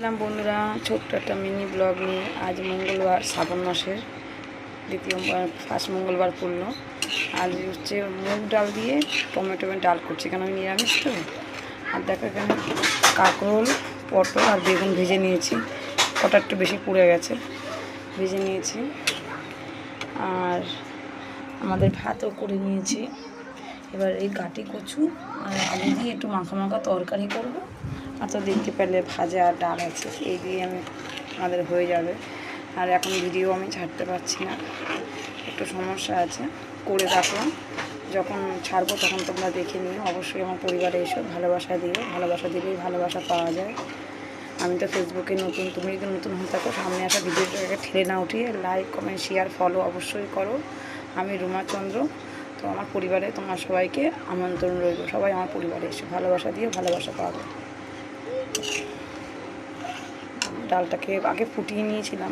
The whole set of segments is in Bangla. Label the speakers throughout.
Speaker 1: বন্ধুরা ছোট্ট একটা মিনি ব্লগ নিয়ে আজ মঙ্গলবার শ্রাবণ মাসের ফার্স্ট মঙ্গলবার পড়লো। আজ হচ্ছে মুগ ডাল দিয়ে টমেটো ডাল করছি, কারণ আমি নিরামিষ তো। আর দেখো এখানে কাঁকরোল, পটল আর বেগুন ভেজে নিয়েছি। ওটা একটু বেশি পুড়ে গেছে, ভেজে নিয়েছি। আর আমাদের ভাতও করে নিয়েছি। এবার এই গাটি কচু আর আলু দিয়ে একটু মাখা মাখা তরকারি করব। আর তো দেখতে পেলে ভাজা আর ডাল আছে, এই দিয়ে আমাদের হয়ে যাবে। আর এখন ভিডিও আমি ছাড়তে পারছি না, একটু সমস্যা আছে। করে রাখলাম, যখন ছাড়বো তখন তোমরা দেখে নিও। অবশ্যই আমার পরিবারে এসো, ভালোবাসা দিও। ভালোবাসা দিলেই ভালোবাসা পাওয়া যায়। আমি তো ফেসবুকে নতুন, তুমি যদি নতুন হয়ে থাকো সামনে আসা ভিডিওটাকে ঠেলে না উঠিয়ে লাইক, কমেন্ট, শেয়ার, ফলো অবশ্যই করো। আমি রুমা চন্দ্র। তো আমার পরিবারে তোমার সবাইকে আমন্ত্রণ রইল, সবাই আমার পরিবারে এসে ভালোবাসা দিয়ে ভালোবাসা পাবে। ডালটাকে আগে ফুটিয়ে নিয়েছিলাম,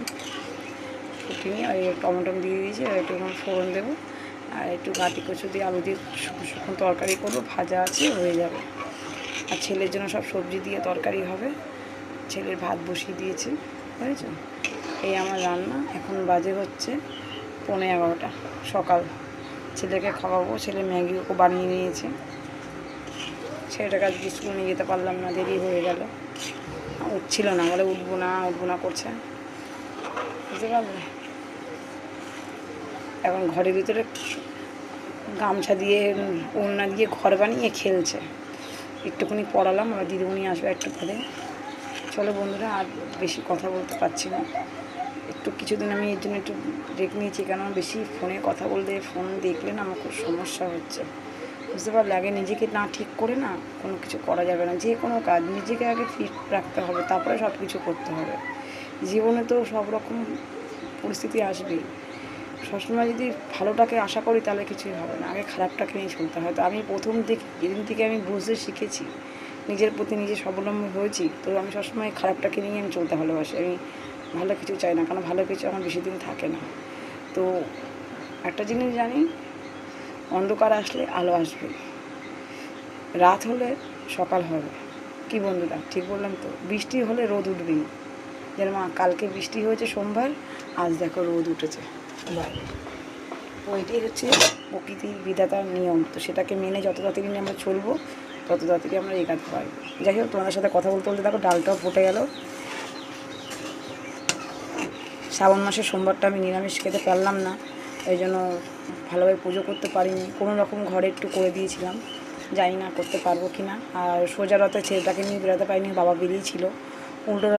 Speaker 1: ফুটিয়ে ওই টমেটো দিয়ে দিয়েছি। আর একটু ফোড়ন দেবো, আর একটু গাটি কচু দিয়ে আলু দিয়ে শুকনো তরকারি করবো। ভাজা আছে, হয়ে যাবে। আর ছেলের জন্য সব সবজি দিয়ে তরকারি হবে। ছেলের ভাত বসিয়ে দিয়েছি, বুঝেছ? এই আমার রান্না। এখন বাজে হচ্ছে 11:15 সকাল। ছেলেকে খাওয়াবো, ছেলে ম্যাগিও বানিয়ে নিয়েছে। ছেলেটাকে আজকে স্কুল নিয়ে যেতে পারলাম না, দেরি হয়ে গেল। উঠছিল না, বলে উঠবো না করছে, বুঝতে পারলে? এখন ঘরের ভিতরে গামছা দিয়ে ওড়না দিয়ে ঘর বানিয়ে খেলছে। একটুখানি পড়ালাম, আবার দিদিমণি আসবে একটু পরে। চলো বন্ধুরা, আর বেশি কথা বলতে পারছি না। একটু কিছুদিন আমি এর জন্য একটু ব্রেক নিয়েছি, কেন বেশি ফোনে কথা বলতে, ফোন দেখলে না আমার খুব সমস্যা হচ্ছে, বুঝতে পারলে? আগে নিজেকে না ঠিক করে না কোনো কিছু করা যাবে না। যে কোনো কাজ নিজেকে আগে ফিট রাখতে হবে, তারপরে সব কিছু করতে হবে। জীবনে তো সব রকম পরিস্থিতি আসবেই। সবসময় যদি ভালোটাকে আশা করি তাহলে কিছুই হবে না, আগে খারাপটাকে নিয়ে চলতে হয়। তো আমি প্রথম থেকে, যেদিন থেকে আমি বুঝতে শিখেছি, নিজের প্রতি নিজে স্বাবলম্বী হয়েছি, তো আমি সবসময় খারাপটাকে নিয়ে আমি চলতে ভালোবাসি। আমি ভালো কিছু চাই না, কারণ ভালো কিছু আমার বেশি দিন থাকে না। তো একটা জিনিস জানি, অন্ধকার আসলে আলো আসবে, রাত হলে সকাল হবে। কি বন্ধুরা, ঠিক বললাম তো? বৃষ্টি হলে রোদ উঠবেই। যেন কালকে বৃষ্টি হয়েছে সোমবার, আজ দেখো রোদ উঠেছে বাইরে। তো এটাই হচ্ছে প্রকৃতির বিধাতার নিয়ম। তো সেটাকে মেনে যত তাড়াতাড়ি আমরা চলবো, তত তাড়াতাড়ি আমরা এগাতে পারবো। যাই হোক, তোমাদের সাথে কথা বলতে বলতে দেখো ডালটাও ফুটে গেল। শ্রাবণ মাসের সোমবারটা আমি নিরামিষ খেতে পারলাম না, এই জন্য ভালোভাবে পুজো করতে পারিনি। কোনো রকম ঘরে একটু করে দিয়েছিলাম, জানি না করতে পারবো কি না। আর সোজা রাতে ছেলেটাকে নিয়ে বেরোতে পারিনি, বাবা বেরিয়েছিল। উল্টো